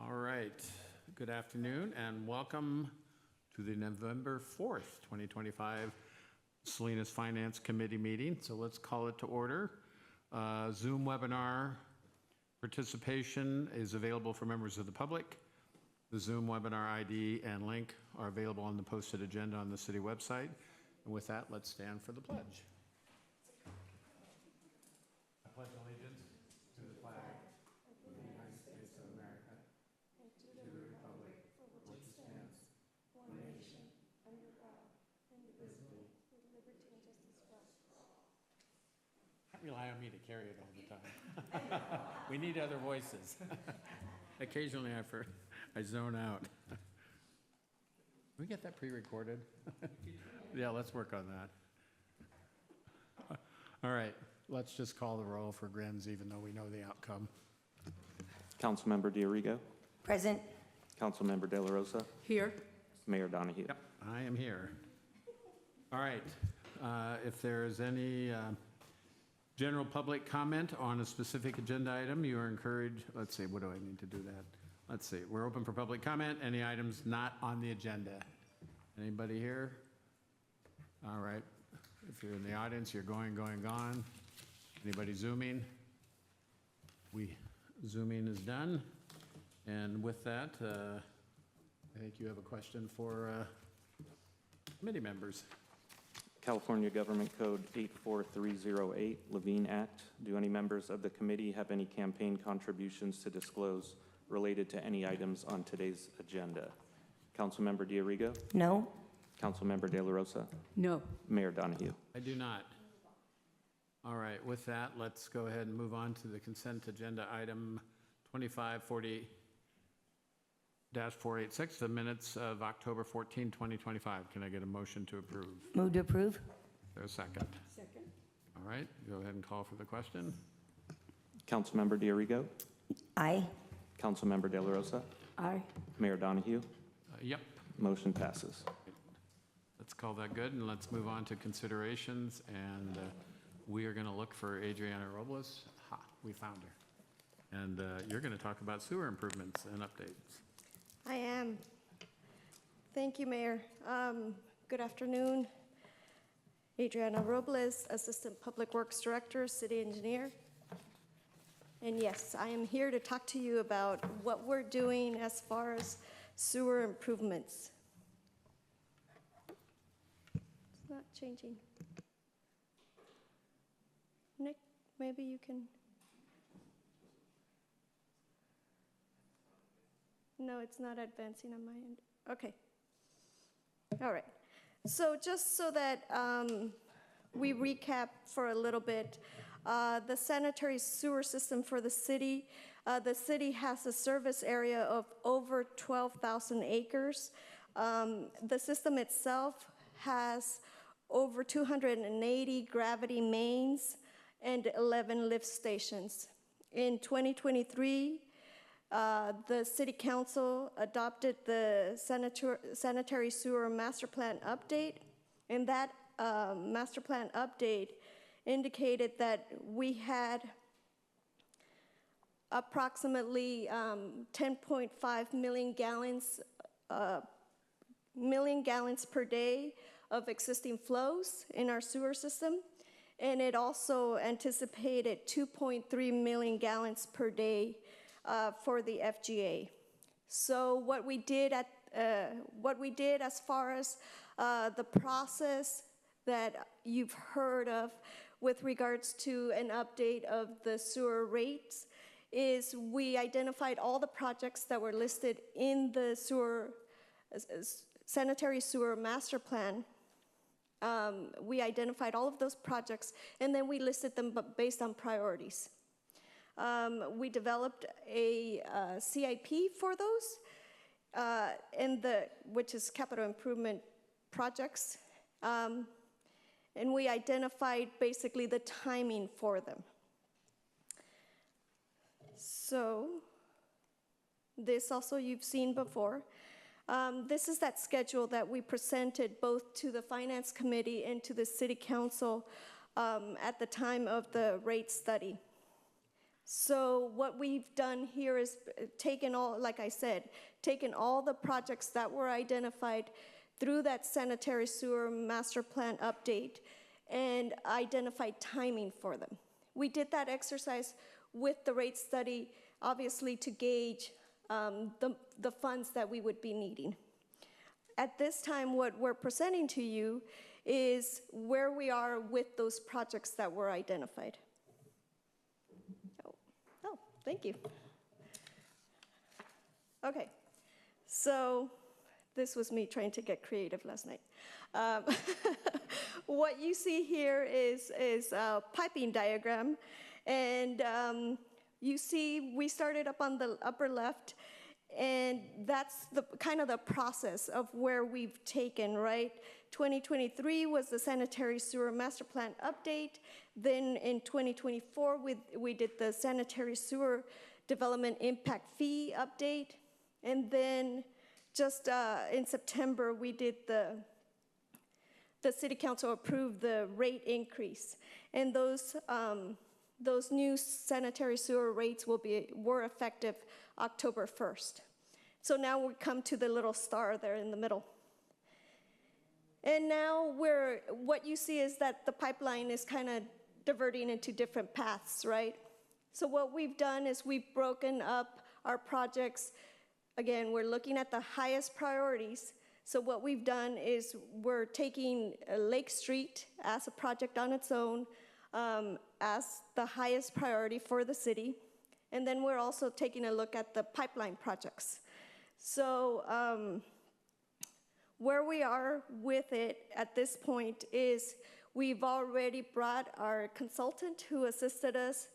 All right, good afternoon and welcome to the November 4th, 2025 Salinas Finance Committee meeting. So let's call it to order. Zoom webinar participation is available for members of the public. The Zoom webinar ID and link are available on the posted agenda on the city website. And with that, let's stand for the pledge. I pledge allegiance to the flag of the United States of America and to the republic for which it stands, one nation, under God, indivisible, with liberty and justice for all. Can't rely on me to carry it all the time. We need other voices. Occasionally I zone out. Can we get that pre-recorded? Yeah, let's work on that. All right, let's just call the roll for Grins, even though we know the outcome. Councilmember D'Arrigo. Present. Councilmember De La Rosa. Here. Mayor Donahue. Yep, I am here. All right, if there is any general public comment on a specific agenda item, you are encouraged, let's see, what do I need to do that? Let's see, we're open for public comment, any items not on the agenda. Anybody here? All right, if you're in the audience, you're going, gone. Anybody Zooming? Zooming is done. And with that, I think you have a question for committee members. California Government Code 84308, Levine Act. Do any members of the committee have any campaign contributions to disclose related to any items on today's agenda? Councilmember D'Arrigo. No. Councilmember De La Rosa. No. Mayor Donahue. I do not. All right, with that, let's go ahead and move on to the consent agenda item 2540-486, the minutes of October 14, 2025. Can I get a motion to approve? Move to approve. Is there a second? Second. All right, go ahead and call for the question. Councilmember D'Arrigo. Aye. Councilmember De La Rosa. Aye. Mayor Donahue. Yep, Motion passes. let's call that good, and let's move on to considerations. And we are going to look for Adriana Robles. Ha, we found her. And you're going to talk about sewer improvements and updates. I am. Thank you, Mayor. Good afternoon. Adriana Robles, Assistant Public Works Director, City Engineer. And yes, I am here to talk to you about what we're doing as far as sewer improvements. It's not changing. Nick, maybe you can. No, it's not advancing on my end. Okay. All right. So just so that we recap for a little bit, the sanitary sewer system for the city has a service area of over 12,000 acres. The system itself has over 280 gravity mains and 11 lift stations. In 2023, the City Council adopted the sanitary sewer master plan update, and that master plan update indicated that we had approximately 10.5 million gallons per day of existing flows in our sewer system, and it also anticipated 2.3 million gallons per day for the FGA. So what we did as far as the process that you've heard of with regards to an update of the sewer rates is we identified all the projects that were listed in the sanitary sewer master plan. We identified all of those projects, and then we listed them based on priorities. We developed a CIP for those, which is capital improvement projects, and we identified basically the timing for them. So this also you've seen before. This is that schedule that we presented both to the Finance Committee and to the City Council at the time of the rate study. So what we've done here is taken all, like I said, taken all the projects that were identified through that sanitary sewer master plan update and identified timing for them. We did that exercise with the rate study, obviously to gauge the funds that we would be needing. At this time, what we're presenting to you is where we are with those projects that were identified. Oh, thank you. Okay, so this was me trying to get creative last night. What you see here is a piping diagram, and you see we started up on the upper left, and that's the kind of the process of where we've taken, right? 2023 was the sanitary sewer master plan update. Then in 2024, we did the sanitary sewer development impact fee update. And then just in September, we did the city council approved the rate increase. And those new sanitary sewer rates were effective October 1st. So now we come to the little star there in the middle. And now what you see is that the pipeline is kind of diverting into different paths, right? So what we've done is we've broken up our projects. Again, we're looking at the highest priorities. So what we've done is we're taking Lake Street as a project on its own, as the highest priority for the city. And then we're also taking a look at the pipeline projects. So where we are with it at this point is we've already brought our consultant who assisted us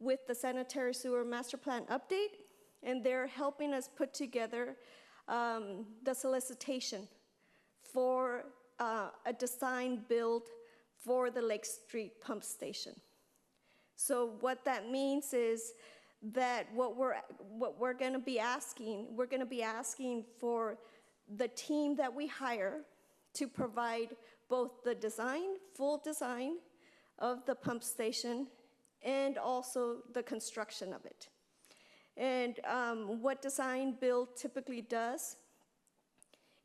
with the sanitary sewer master plan update, and they're helping us put together the solicitation for a design build for the Lake Street pump station. So what that means is that what we're going to be asking, for the team that we hire to provide both the design, full design of the pump station, and also the construction of it. And what design build typically does,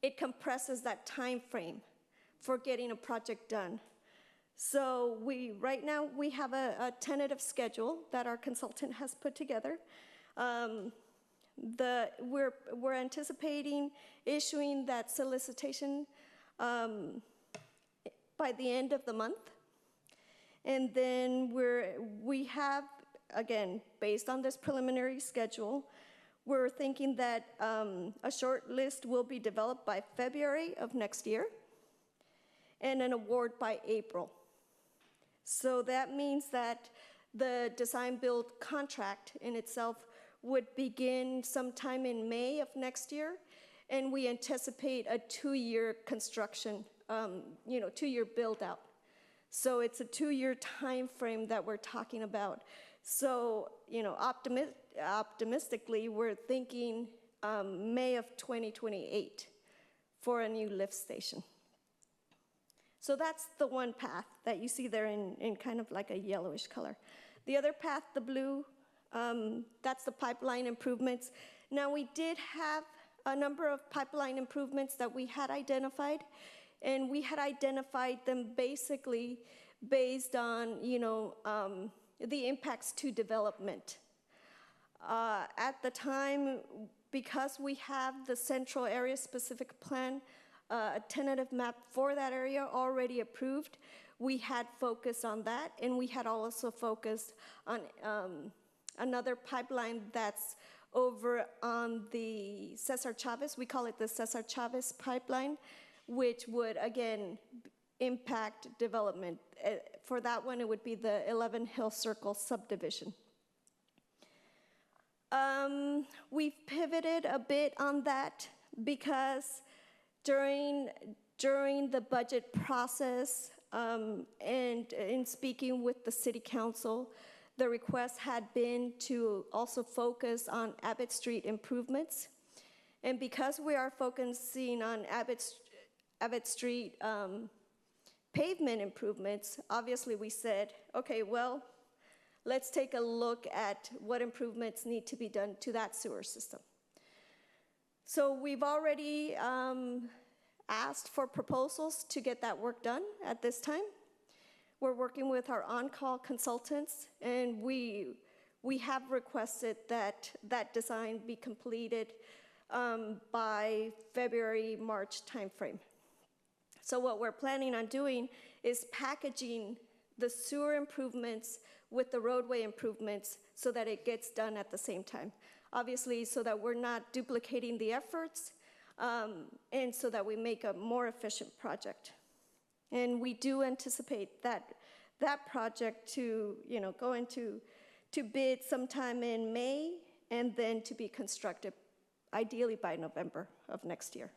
it compresses that time frame for getting a project done. So right now we have a tentative schedule that our consultant has put together. We're anticipating issuing that solicitation by the end of the month. And then we have, again, based on this preliminary schedule, we're thinking that a short list will be developed by February of next year and an award by April. So that means that the design build contract in itself would begin sometime in May of next year, and we anticipate a 2-year construction, 2-year build out. So it's a 2-year time frame that we're talking about. So, optimistically, we're thinking May of 2028 for a new lift station. So that's the one path that you see there in kind of like a yellowish color. The other path, the blue, that's the pipeline improvements. Now, we did have a number of pipeline improvements that we had identified, and we had identified them basically based on, the impacts to development. At the time, because we have the central area specific plan, a tentative map for that area already approved, we had focused on that, and we had also focused on another pipeline that's over on the Cesar Chavez. We call it the Cesar Chavez pipeline, which would, again, impact development. For that one, it would be the 11 Hill Circle subdivision. We've pivoted a bit on that because during the budget process and in speaking with the city council, the request had been to also focus on Abbott Street improvements. And because we are focusing on Abbott Street pavement improvements, obviously we said, okay, well, let's take a look at what improvements need to be done to that sewer system. So we've already asked for proposals to get that work done at this time. We're working with our on-call consultants, and we have requested that that design be completed by February, March timeframe. So what we're planning on doing is packaging the sewer improvements with the roadway improvements so that it gets done at the same time. Obviously, so that we're not duplicating the efforts, and so that we make a more efficient project. And we do anticipate that project to, go into bid sometime in May, and then to be constructed ideally by November of next year.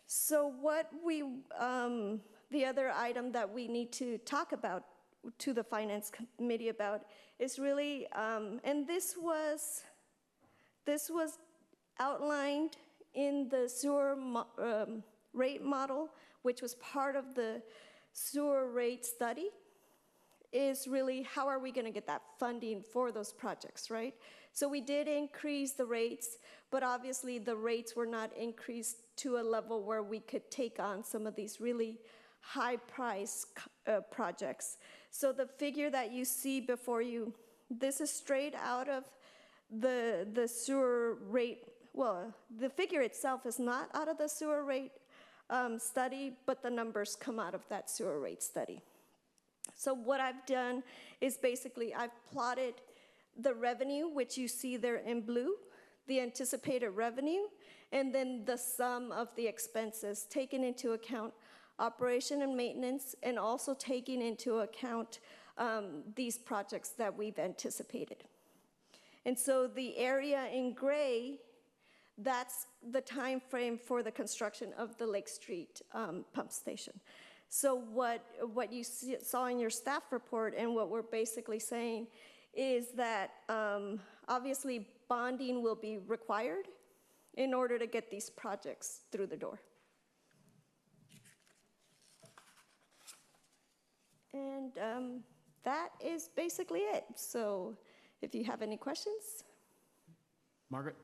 So what the other item that we need to talk about to the Finance Committee about is really, and this was outlined in the sewer rate model, which was part of the sewer rate study, is really how are we going to get that funding for those projects, right? So we did increase the rates, but obviously the rates were not increased to a level where we could take on some of these really high price projects. So the figure that you see before you, this is straight out of the sewer rate. Well, the figure itself is not out of the sewer rate study, but the numbers come out of that sewer rate study. So what I've done is basically I've plotted the revenue, which you see there in blue, the anticipated revenue, and then the sum of the expenses, taking into account operation and maintenance, and also taking into account these projects that we've anticipated. And so the area in gray, that's the time frame for the construction of the Lake Street pump station. So what you saw in your staff report and what we're basically saying is that obviously bonding will be required in order to get these projects through the door. And that is basically it. So if you have any questions. Margaret?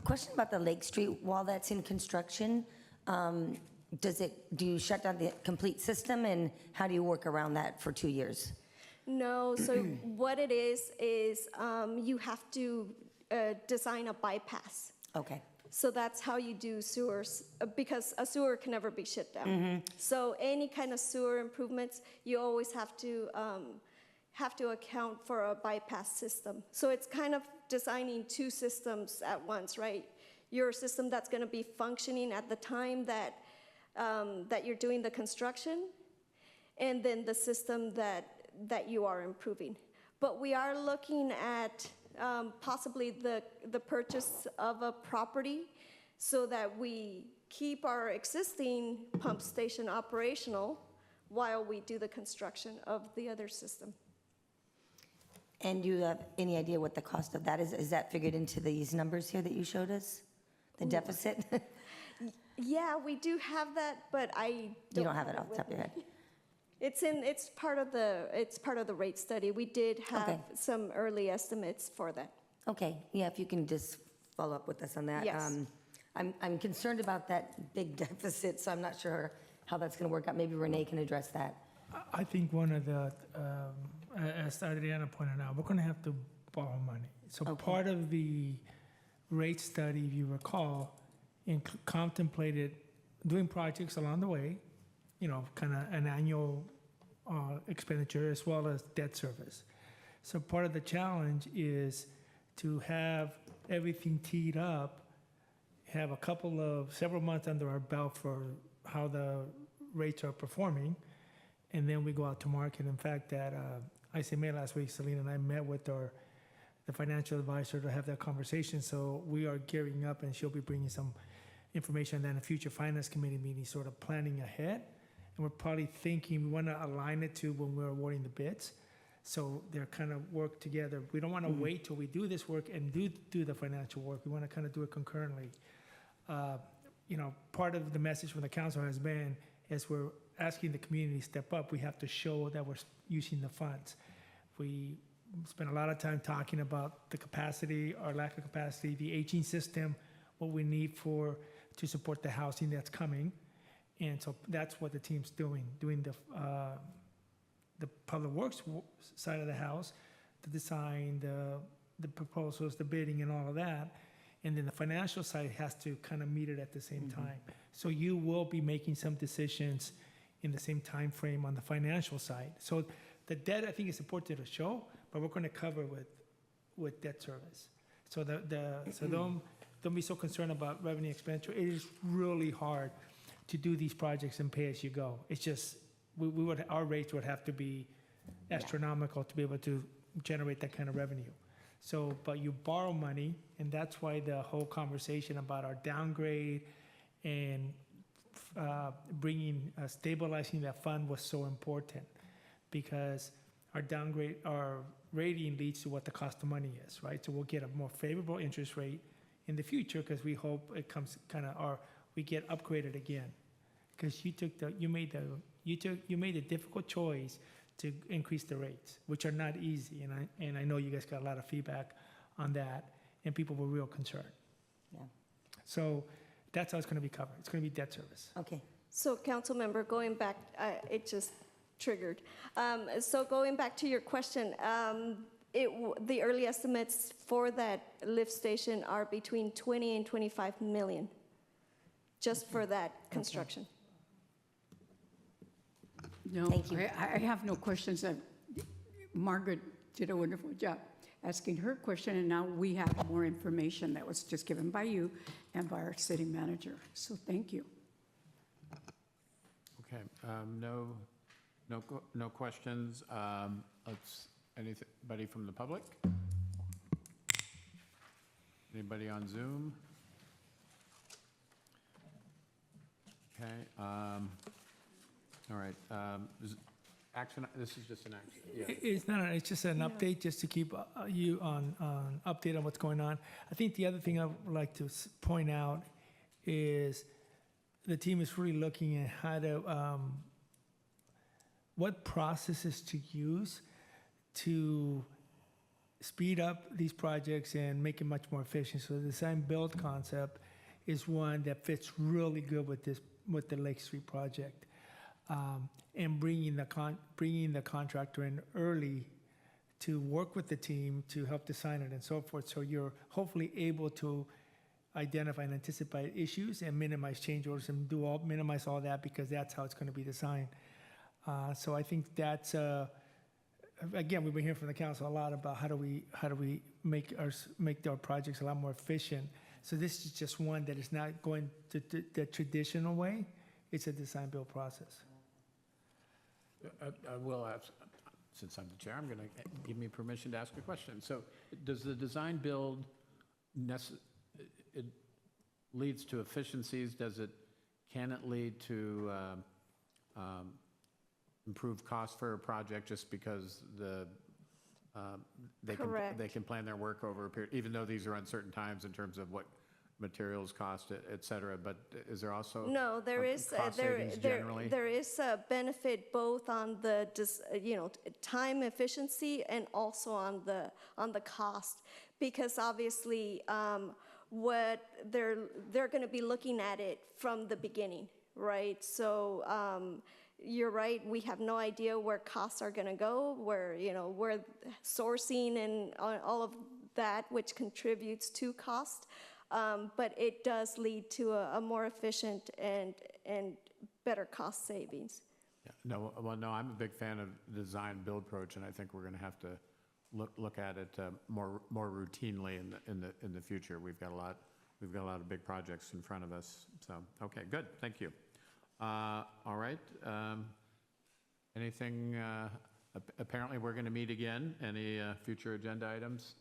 Question about the Lake Street, while that's in construction, do you shut down the complete system, and how do you work around that for 2 years? No, so what it is you have to design a bypass. Okay. So that's how you do sewers, because a sewer can never be shut down. So any kind of sewer improvements, you always have to account for a bypass system. So it's kind of designing two systems at once, right? Your system that's going to be functioning at the time that you're doing the construction, and then the system that you are improving. But we are looking at possibly the purchase of a property so that we keep our existing pump station operational while we do the construction of the other system. And do you have any idea what the cost of that is? Is that figured into these numbers here that you showed us? The deficit? Yeah, we do have that, but I You don't have it off the top of your head? It's part of the rate study. We did have Okay. some early estimates for that. Okay, yeah, if you can just follow up with us on that. Yes. I'm concerned about that big deficit, so I'm not sure how that's going to work out. Maybe Renee can address that. I think one of the, as Adriana pointed out, we're going to have to borrow money. So Okay. part of the rate study, if you recall, contemplated doing projects along the way, kind of an annual expenditure as well as debt service. So part of the challenge is to have everything teed up, have several months under our belt for how the rates are performing, and then we go out to market. In fact, at ICMA last week, Selena and I met with the financial advisor to have that conversation. So we are gearing up, and she'll be bringing some information then a future finance committee meeting, sort of planning ahead. And we're probably thinking we want to align it to when we're awarding the bids. So they're kind of work together. We don't want to wait till we do this work and do the financial work. We want to kind of do it concurrently. Part of the message from the council has been, as we're asking the community to step up, we have to show that we're using the funds. We spend a lot of time talking about the capacity or lack of capacity, the aging system, what we need to support the housing that's coming. And so that's what the team's doing the public works side of the house, the design, the proposals, the bidding and all of that. And then the financial side has to kind of meet it at the same time. So you will be making some decisions in the same time frame on the financial side. So the debt, I think, is important to show, but we're going to cover with debt service. So so don't be so concerned about revenue expenditure. It is really hard to do these projects and pay as you go. It's just our rates would have to be astronomical to be able to generate that kind of revenue. So, but you borrow money, and that's why the whole conversation about our downgrade and stabilizing that fund was so important, because our rating leads to what the cost of money is, right? So we'll get a more favorable interest rate in the future, because we hope it comes we get upgraded again. Because you made a difficult choice to increase the rates, which are not easy, and I know you guys got a lot of feedback on that, and people were real concerned. Yeah. So that's how it's going to be covered. It's going to be debt service. Okay. So, council member, going back, it just triggered. So going back to your question, the early estimates for that lift station are between 20 and 25 million, just for that construction. No, Thank you. I have no questions. Margaret did a wonderful job asking her question, and now we have more information that was just given by you and by our city manager. So thank you. Okay, no questions. Anybody from the public? Anybody on Zoom? Okay, all right. Action, this is just an action. Yeah. It's not, it's just an update, just to keep you on update on what's going on. I think the other thing I would like to point out is the team is really looking at how to, what processes to use to speed up these projects and make it much more efficient. So the design build concept is one that fits really good with the Lake Street project. And bringing the contractor in early to work with the team to help design it and so forth. So you're hopefully able to identify and anticipate issues and minimize change orders and minimize all that, because that's how it's going to be designed. So I think that's again, we've been hearing from the council a lot about how do we make our projects a lot more efficient. So this is just one that is not going to the traditional way. It's a design build process. I will ask, since I'm the chair, I'm going to give me permission to ask a question. So does the design build, it leads to efficiencies? Can it lead to improved cost for a project just because Correct. they can plan their work over a period, even though these are uncertain times in terms of what materials cost, et cetera, but is there also No, there is cost savings generally? there is a benefit both on the time efficiency and also on the cost, because obviously what they're going to be looking at it from the beginning, right? So you're right, we have no idea where costs are going to go, where sourcing and all of that, which contributes to cost. But it does lead to a more efficient and better cost savings. Yeah. No, I'm a big fan of the design build approach, and I think we're going to have to look at it more routinely in the future. We've got a lot of big projects in front of us. So okay, good, thank you. All right. Anything? Apparently, we're going to meet again. Any future agenda items?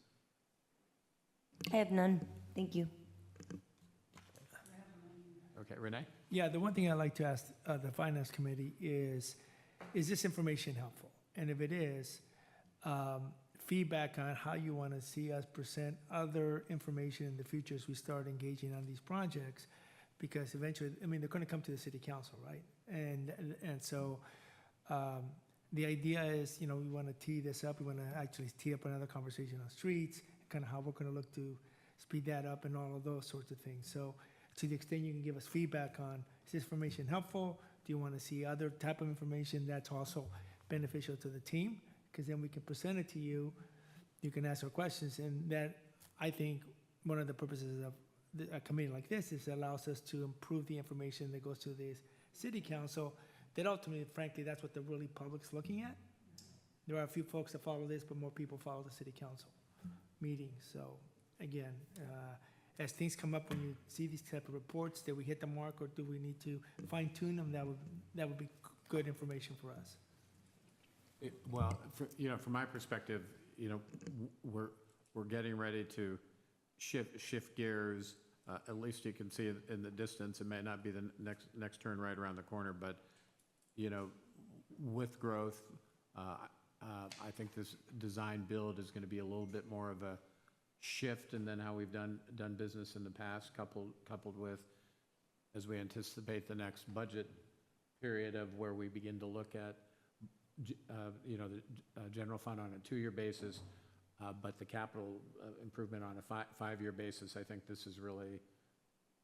I have none. Thank you. Okay, Renee? Yeah, the one thing I'd like to ask the Finance Committee is this information helpful? And if it is, feedback on how you want to see us present other information in the future as we start engaging on these projects, because eventually, they're going to come to the City Council, right? And And so the idea is, you know, we want to tee this up. We want to actually tee up another conversation on streets, kind of how we're going to look to speed that up and all of those sorts of things. So to the extent you can give us feedback on, is this information helpful? Do you want to see other type of information that's also beneficial to the team? Because then we can present it to you. You can ask our questions, and that, I think, one of the purposes of a committee like this is it allows us to improve the information that goes to the city council, that ultimately, frankly, that's what the really public's looking at. There are a few folks that follow this, but more people follow the city council meetings. So again, as things come up, when you see these type of reports, did we hit the mark, or do we need to fine tune them? That would be good information for us. Well, from my perspective, we're getting ready to shift gears. At least you can see it in the distance. It may not be the next turn right around the corner, but, with growth, I think this design build is going to be a little bit more of a shift in than how we've done business in the past, coupled with, as we anticipate the next budget period of where we begin to look at, the general fund on a 2-year basis, but the capital improvement on a 5-year basis. I think this is really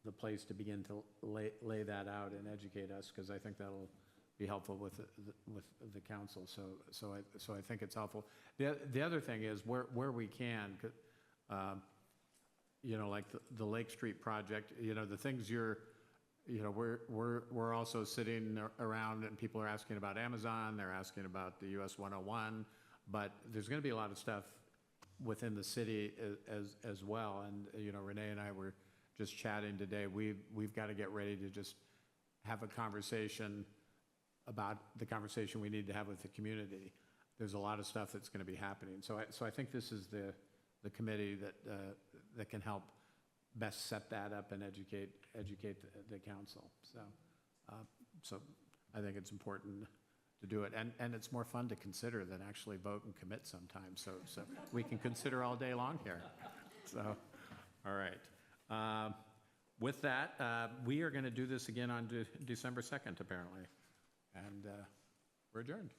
the place to begin to lay that out and educate us, because I think that'll be helpful with the council. So I think it's helpful. The other thing is where we can, like the Lake Street project, the things we're also sitting around, and people are asking about Amazon, they're asking about the US 101, but there's going to be a lot of stuff within the city as well. And, Renee and I were just chatting today. We've got to get ready to just have a conversation about the conversation we need to have with the community. There's a lot of stuff that's going to be happening. So I think this is the committee that can help best set that up and educate the council. So I think it's important to do it, and it's more fun to consider than actually vote and commit sometimes. So we can consider all day long here. So, all right. With that, we are going to do this again on December 2nd, apparently, and we're adjourned.